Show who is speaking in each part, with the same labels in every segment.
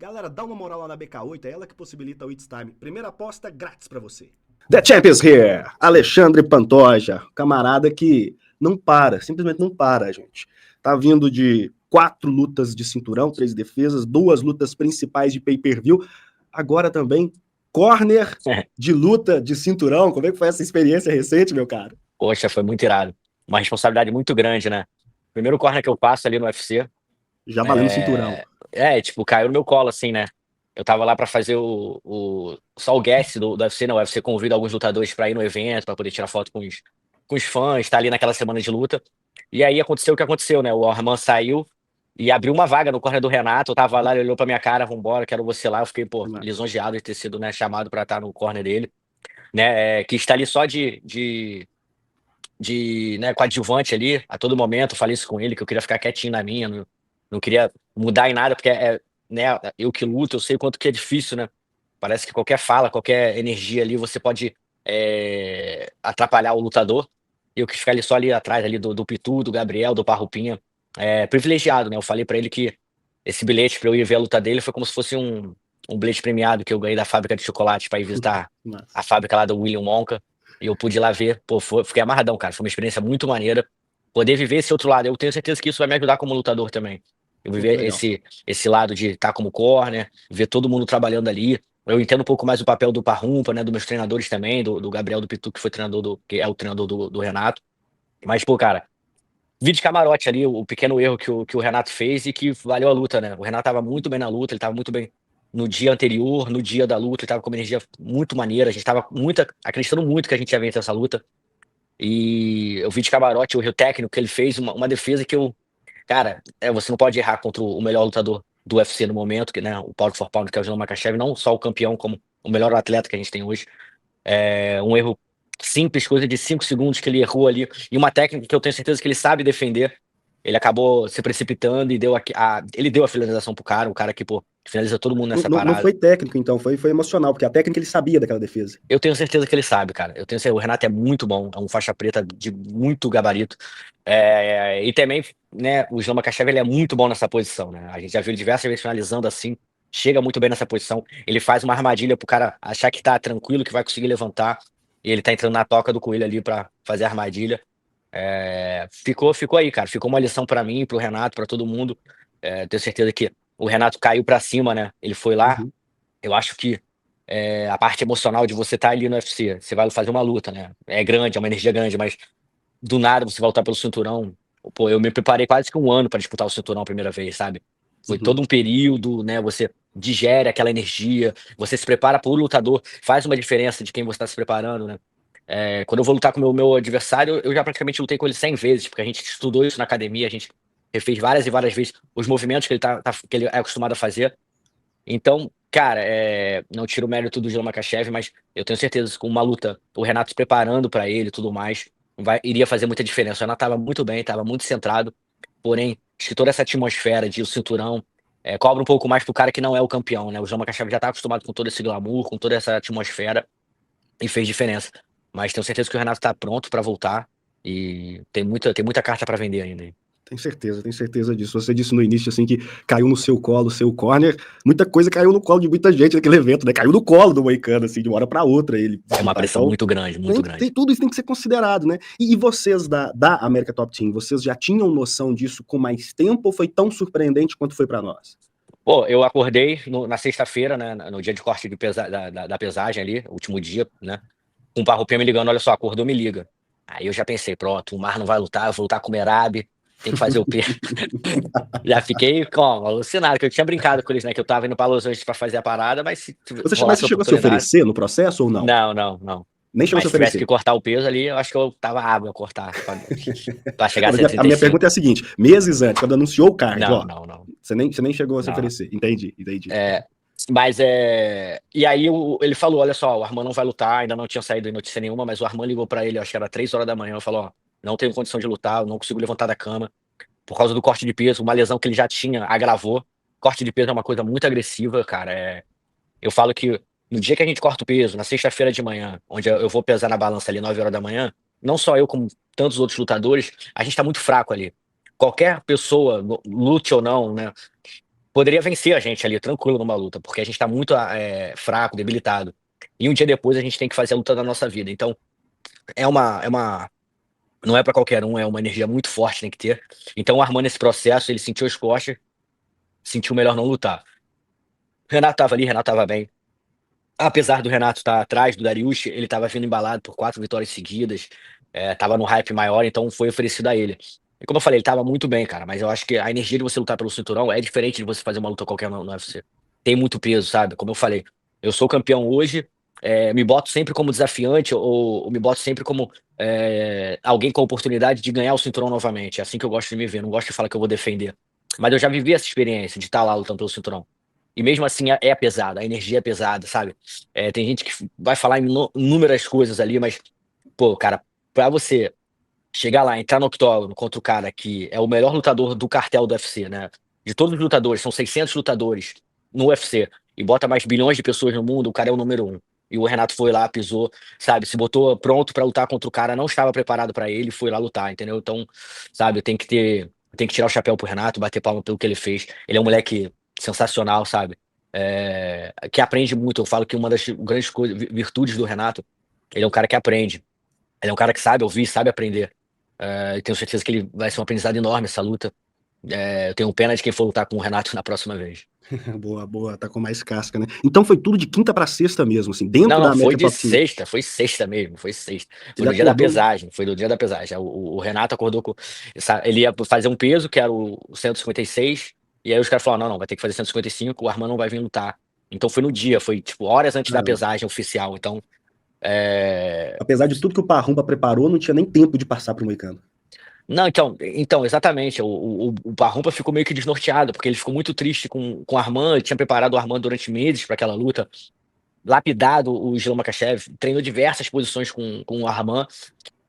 Speaker 1: Galera, dá uma moral lá na BK8, é ela que possibilita o It's Time. Primeira aposta grátis pra você. The Champions here! Alexandre Pantoja, camarada que não para, simplesmente não para, gente. Tá vindo de 4 lutas de cinturão, 3 defesas, 2 lutas principais de pay-per-view. Agora também, corner de luta de cinturão. Como é que foi essa experiência recente, meu cara?
Speaker 2: Poxa, foi muito irado. Uma responsabilidade muito grande, né? Primeiro corner que eu passo ali no UFC,
Speaker 1: Já valendo cinturão.
Speaker 2: tipo, caiu no meu colo, assim, né? Eu tava lá pra fazer só o guest do UFC, né? O UFC convida alguns lutadores pra ir no evento, pra poder tirar foto com os fãs, tá ali naquela semana de luta. E aí aconteceu o que aconteceu, né? O Arman saiu e abriu uma vaga no corner do Renato. Eu tava lá, ele olhou pra minha cara, vambora, quero você lá. Eu fiquei, pô, lisonjeado de ter sido, né, chamado pra estar no corner dele, né? Que está ali só de né, coadjuvante ali, a todo momento. Eu falei isso com ele, que eu queria ficar quietinho na minha, não queria mudar em nada, porque né, eu que luto, eu sei o quanto que é difícil, né? Parece que qualquer fala, qualquer energia ali, você pode atrapalhar o lutador. Eu quis ficar ali só ali atrás ali do Pitu, do Gabriel, do Parrupinha. Privilegiado, né? Eu falei pra ele que esse bilhete pra eu ir ver a luta dele foi como se fosse um bilhete premiado que eu ganhei da fábrica de chocolate pra ir visitar a fábrica lá do William Wonka. E eu pude ir lá ver, pô, fiquei amarradão, cara. Foi uma experiência muito maneira. Poder viver esse outro lado. Eu tenho certeza que isso vai me ajudar como lutador também. Eu
Speaker 1: Pô, que
Speaker 2: viver
Speaker 1: legal.
Speaker 2: esse lado de estar como corner, ver todo mundo trabalhando ali. Eu entendo um pouco mais o papel do Parrumpa, né? Dos meus treinadores também, do Gabriel do Pitu, que foi que é o treinador do Renato. Mas, pô, cara, vi de camarote ali o pequeno erro que o Renato fez e que valeu a luta, né? O Renato tava muito bem na luta, ele tava muito bem no dia anterior, no dia da luta, ele tava com uma energia muito maneira, a gente tava acreditando muito que a gente ia vencer essa luta. E eu vi de camarote o erro técnico que ele fez, uma defesa que cara, você não pode errar contra o melhor lutador do UFC no momento, que, né, o Pound for Pound, que é o Islam Makhachev, não só o campeão, como o melhor atleta que a gente tem hoje. Um erro simples, coisa de 5 segundos que ele errou ali, e uma técnica que eu tenho certeza que ele sabe defender. Ele acabou se precipitando e ele deu a finalização pro cara, o cara que, pô, finaliza todo mundo
Speaker 1: Não,
Speaker 2: nessa
Speaker 1: não
Speaker 2: parada.
Speaker 1: foi técnico, então, foi emocional, porque a técnica ele sabia daquela defesa.
Speaker 2: Eu tenho certeza que ele sabe, cara. Eu tenho certeza, o Renato é muito bom, é um faixa preta de muito gabarito. E também, né, o Islam Makhachev, ele é muito bom nessa posição, né? A gente já viu ele diversas vezes finalizando assim, chega muito bem nessa posição. Ele faz uma armadilha pro cara achar que tá tranquilo, que vai conseguir levantar, e ele tá entrando na toca do coelho ali pra fazer a armadilha. Ficou aí, cara. Ficou uma lição pra mim, pro Renato, pra todo mundo. Tenho certeza que o Renato caiu pra cima, né? Ele foi lá.
Speaker 1: Uhum.
Speaker 2: Eu acho que a parte emocional de você estar ali no UFC, você vai fazer uma luta, né? É grande, é uma energia grande, mas do nada você vai lutar pelo cinturão. Pô, eu me preparei quase que um ano para disputar o cinturão a primeira vez, sabe? Foi
Speaker 1: Uhum.
Speaker 2: todo um período, né? Você digere aquela energia, você se prepara para o lutador, faz uma diferença de quem você está se preparando, né? Quando eu vou lutar com o meu adversário, eu já praticamente lutei com ele 100 vezes, porque a gente estudou isso na academia, a gente refez várias e várias vezes os movimentos que ele é acostumado a fazer. Então, cara, não tiro o mérito do Gil Makachev, mas eu tenho certeza que com uma luta, o Renato se preparando pra ele e tudo mais, iria fazer muita diferença. O Renato tava muito bem, tava muito centrado, porém, acho que toda essa atmosfera de o cinturão cobra um pouco mais pro cara que não é o campeão, né? O Gil Makachev já tá acostumado com todo esse glamour, com toda essa atmosfera e fez diferença. Mas tenho certeza que o Renato tá pronto pra voltar e tem muita carta pra vender ainda.
Speaker 1: Tenho certeza disso. Você disse no início, assim, que caiu no seu colo, seu corner. Muita coisa caiu no colo de muita gente naquele evento, né? Caiu no colo do Moicano, assim, de uma hora pra outra ele
Speaker 2: É uma
Speaker 1: disputar.
Speaker 2: pressão
Speaker 1: Então,
Speaker 2: muito grande, muito grande.
Speaker 1: tudo isso tem que ser considerado, né? E vocês da América Top Team, vocês já tinham noção disso com mais tempo ou foi tão surpreendente quanto foi pra nós?
Speaker 2: Pô, eu acordei na sexta-feira, né, no dia de corte da pesagem ali, último dia, né, com o Parrupinha me ligando, olha só, acordou, me liga. Aí eu já pensei, pronto, o Mar não vai lutar, eu vou lutar com o Merab, tem que fazer o P. Já fiquei, como, alucinado, que eu tinha brincado com eles, né, que eu tava indo pra Los Angeles pra fazer a parada, mas se
Speaker 1: Mas
Speaker 2: rolasse
Speaker 1: você
Speaker 2: a
Speaker 1: chegou a se
Speaker 2: oportunidade...
Speaker 1: oferecer no processo ou não?
Speaker 2: Não, não, não.
Speaker 1: Nem chegou a se
Speaker 2: Mas se tivesse que
Speaker 1: oferecer.
Speaker 2: cortar o peso ali, eu acho que eu tava água a cortar, pra chegar a
Speaker 1: Mas a minha pergunta é
Speaker 2: 135.
Speaker 1: a seguinte: meses antes, quando anunciou o card,
Speaker 2: Não,
Speaker 1: ó,
Speaker 2: não, não,
Speaker 1: você nem chegou a se
Speaker 2: não.
Speaker 1: oferecer. Entendi.
Speaker 2: É, mas e aí ele falou: olha só, o Arman não vai lutar, ainda não tinha saído notícia nenhuma, mas o Arman ligou pra ele, acho que era 3 horas da manhã, e falou: ó, não tenho condição de lutar, eu não consigo levantar da cama, por causa do corte de peso, uma lesão que ele já tinha, agravou. Corte de peso é uma coisa muito agressiva, cara. Eu falo que no dia que a gente corta o peso, na sexta-feira de manhã, onde eu vou pesar na balança ali 9 horas da manhã, não só eu, como tantos outros lutadores, a gente tá muito fraco ali. Qualquer pessoa, lute ou não, né? poderia vencer a gente ali, tranquilo, numa luta, porque a gente tá muito fraco, debilitado. E um dia depois a gente tem que fazer a luta da nossa vida. Então, não é pra qualquer um, é uma energia muito forte, tem que ter. Então, armando esse processo, ele sentiu as costas, sentiu melhor não lutar. O Renato tava ali, Renato tava bem. Apesar do Renato estar atrás do Dariush, ele estava vindo embalado por 4 vitórias seguidas, tava no hype maior, então foi oferecido a ele. E como eu falei, ele tava muito bem, cara, mas eu acho que a energia de você lutar pelo cinturão é diferente de você fazer uma luta qualquer no UFC. Tem muito peso, sabe? Como eu falei, eu sou campeão hoje, me boto sempre como desafiante ou me boto sempre como alguém com a oportunidade de ganhar o cinturão novamente. É assim que eu gosto de me ver, não gosto de falar que eu vou defender. Mas eu já vivi essa experiência de estar lá lutando pelo cinturão. E mesmo assim é pesado, a energia é pesada, sabe? Tem gente que vai falar em inúmeras coisas ali, mas, pô, cara, pra você chegar lá, entrar no octógono contra o cara que é o melhor lutador do cartel do UFC, né? De todos os lutadores, são 600 lutadores no UFC, e bota mais bilhões de pessoas no mundo, o cara é o número um. E o Renato foi lá, pisou, sabe? Se botou pronto pra lutar contra o cara, não estava preparado pra ele, foi lá lutar, entendeu? Então, sabe, tem que tirar o chapéu pro Renato, bater palma pelo que ele fez. Ele é um moleque sensacional, sabe? Que aprende muito. Eu falo que uma das grandes coisas, virtudes do Renato, ele é um cara que aprende. Ele é um cara que sabe ouvir, sabe aprender. E tenho certeza que ele vai ser um aprendizado enorme essa luta. Eu tenho pena de quem for lutar com o Renato na próxima vez.
Speaker 1: Boa, boa, tá com mais casca, né? Então foi tudo de quinta pra sexta mesmo, assim, dentro
Speaker 2: Não,
Speaker 1: da
Speaker 2: não, foi
Speaker 1: American
Speaker 2: de
Speaker 1: Top Team.
Speaker 2: sexta, foi sexta mesmo, foi sexta. Foi
Speaker 1: Ele
Speaker 2: no dia da
Speaker 1: acordou.
Speaker 2: pesagem, foi no dia da pesagem. O Renato acordou com. Ele ia fazer um peso, que era o 156, e aí os caras falaram: não, não, vai ter que fazer 155, o Arman não vai vir lutar. Então foi no dia, foi tipo horas antes da
Speaker 1: Caramba.
Speaker 2: pesagem oficial. Então, é,
Speaker 1: Apesar de tudo que o Parrumpa preparou, não tinha nem tempo de passar pro Moicano.
Speaker 2: não, então, exatamente. O Barrumpa ficou meio que desnorteado, porque ele ficou muito triste com o Arman. Ele tinha preparado o Arman durante meses para aquela luta, lapidado o Islam Makhachev, treinou diversas posições com o Arman.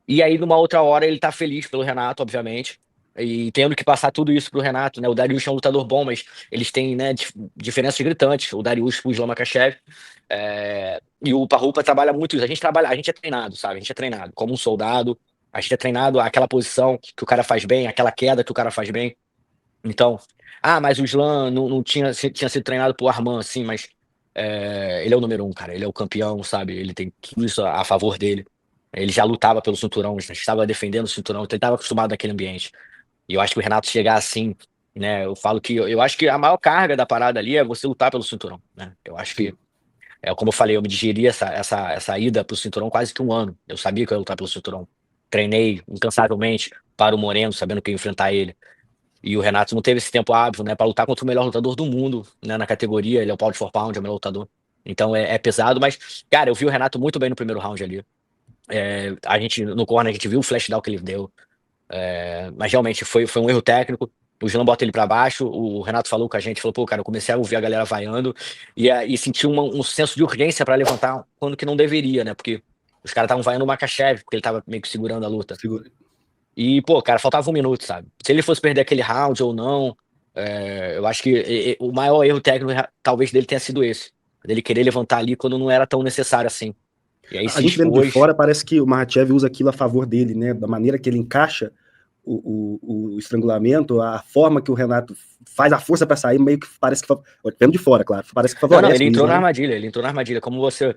Speaker 2: E aí, numa outra hora, ele tá feliz pelo Renato, obviamente. E tendo que passar tudo isso pro Renato, né? O Dariush é um lutador bom, mas eles têm, né, diferenças gritantes. O Dariush pro Islam Makhachev. E o Parrupa trabalha muito isso. A gente é treinado, sabe? A gente é treinado como um soldado. A gente é treinado aquela posição que o cara faz bem, aquela queda que o cara faz bem. Então, mas o Islam não tinha sido treinado por Arman, assim, mas ele é o número um, cara. Ele é o campeão, sabe? Ele tem tudo isso a favor dele. Ele já lutava pelo cinturão, já estava defendendo o cinturão, então ele estava acostumado naquele ambiente. E eu acho que o Renato chegar assim, né? Eu falo que eu acho que a maior carga da parada ali é você lutar pelo cinturão, né? Eu acho
Speaker 1: Sim.
Speaker 2: que, como eu falei, eu me digeri essa ida pro cinturão quase que um ano. Eu sabia que eu ia lutar pelo cinturão. Treinei incansavelmente para o Moreno, sabendo que eu ia enfrentar ele. E o Renato não teve esse tempo hábil, né, para lutar contra o melhor lutador do mundo, né, na categoria. Ele é o pound for pound, é o melhor lutador. Então é pesado, mas, cara, eu vi o Renato muito bem no primeiro round ali. A gente, no corner, a gente viu o flashdown que ele deu. Mas realmente foi um erro técnico. O João bota ele pra baixo. O Renato falou com a gente, falou, pô, cara, eu comecei a ouvir a galera vaiando e senti um senso de urgência pra levantar quando que não deveria, né? Porque os caras estavam vaiando o Makhachev, porque ele tava meio que segurando a luta.
Speaker 1: Segura.
Speaker 2: E, pô, cara, faltava um minuto, sabe? Se ele fosse perder aquele round ou não, eu acho que o maior erro técnico talvez dele tenha sido esse. Dele querer levantar ali quando não era tão necessário assim. E aí
Speaker 1: A
Speaker 2: se
Speaker 1: gente vendo de
Speaker 2: expôs.
Speaker 1: fora, parece que o Makhachev usa aquilo a favor dele, né? Da maneira que ele encaixa o estrangulamento, a forma que o Renato faz a força para sair, meio que parece que. Vendo de fora, claro, parece que
Speaker 2: Não,
Speaker 1: favorece
Speaker 2: ele
Speaker 1: o
Speaker 2: entrou na
Speaker 1: Islam.
Speaker 2: armadilha, ele entrou na armadilha. Como você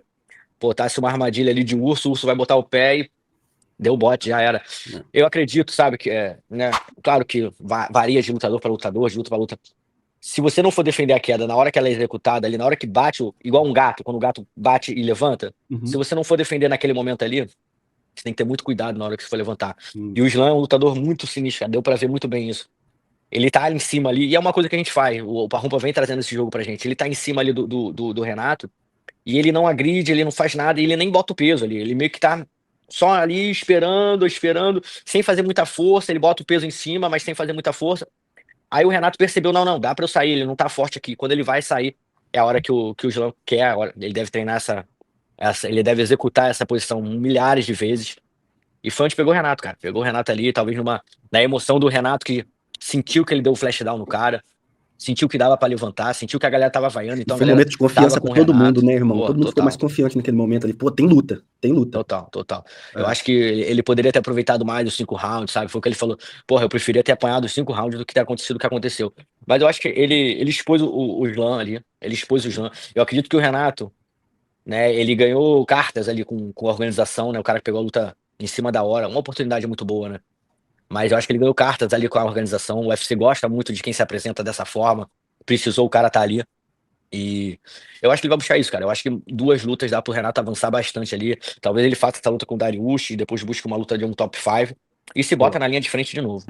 Speaker 2: botasse uma armadilha ali de um urso, o urso vai botar o pé e deu bote, já era.
Speaker 1: Né?
Speaker 2: Eu acredito, sabe, que né? Claro que varia de lutador para lutador, de luta para luta. Se você não for defender a queda na hora que ela é executada ali, na hora que bate, igual um gato, quando o gato bate e levanta, se
Speaker 1: Uhum.
Speaker 2: você não for defender naquele momento ali, você tem que ter muito cuidado na hora que você for levantar.
Speaker 1: Hum.
Speaker 2: E o Islam é um lutador muito sinistro, cara, deu pra ver muito bem isso. Ele tá ali em cima ali, e é uma coisa que a gente faz, o Parrumpa vem trazendo esse jogo pra gente. Ele tá em cima ali do Renato, e ele não agride, ele não faz nada, e ele nem bota o peso ali. Ele meio que tá só ali esperando, sem fazer muita força. Ele bota o peso em cima, mas sem fazer muita força. Aí o Renato percebeu, não, não, dá pra eu sair, ele não tá forte aqui. Quando ele vai sair, é a hora que o João quer, ele deve treinar ele deve executar essa posição milhares de vezes. E foi onde pegou o Renato, cara. Pegou o Renato ali, talvez na emoção do Renato, que sentiu que ele deu o flashdown no cara. sentiu que dava pra levantar, sentiu que a galera tava vaiando, então a
Speaker 1: Foi um
Speaker 2: galera
Speaker 1: momento de
Speaker 2: tava
Speaker 1: confiança
Speaker 2: com
Speaker 1: pra
Speaker 2: o
Speaker 1: todo mundo,
Speaker 2: Renato.
Speaker 1: né, irmão?
Speaker 2: Pô,
Speaker 1: Todo mundo ficou mais
Speaker 2: total.
Speaker 1: confiante naquele momento ali. Pô, tem luta, tem luta.
Speaker 2: Total, total. Eu
Speaker 1: É,
Speaker 2: acho que ele poderia ter aproveitado mais os 5 rounds, sabe? Foi o que ele falou. Porra, eu preferia ter apanhado os 5 rounds do que ter acontecido o que aconteceu. Mas eu acho que ele expôs o slam ali. Ele expôs o slam. Eu acredito que o Renato, né, ele ganhou cartas ali com a organização, né? O cara que pegou a luta em cima da hora. Uma oportunidade muito boa, né? Mas eu acho que ele ganhou cartas ali com a organização. O UFC gosta muito de quem se apresenta dessa forma. Precisou o cara estar ali. E eu acho que ele vai buscar isso, cara. Eu acho que 2 lutas dá pro Renato avançar bastante ali. Talvez ele faça essa luta com o Dariush e depois busque uma luta de um top 5 e se bota
Speaker 1: pô.
Speaker 2: na linha de frente de novo.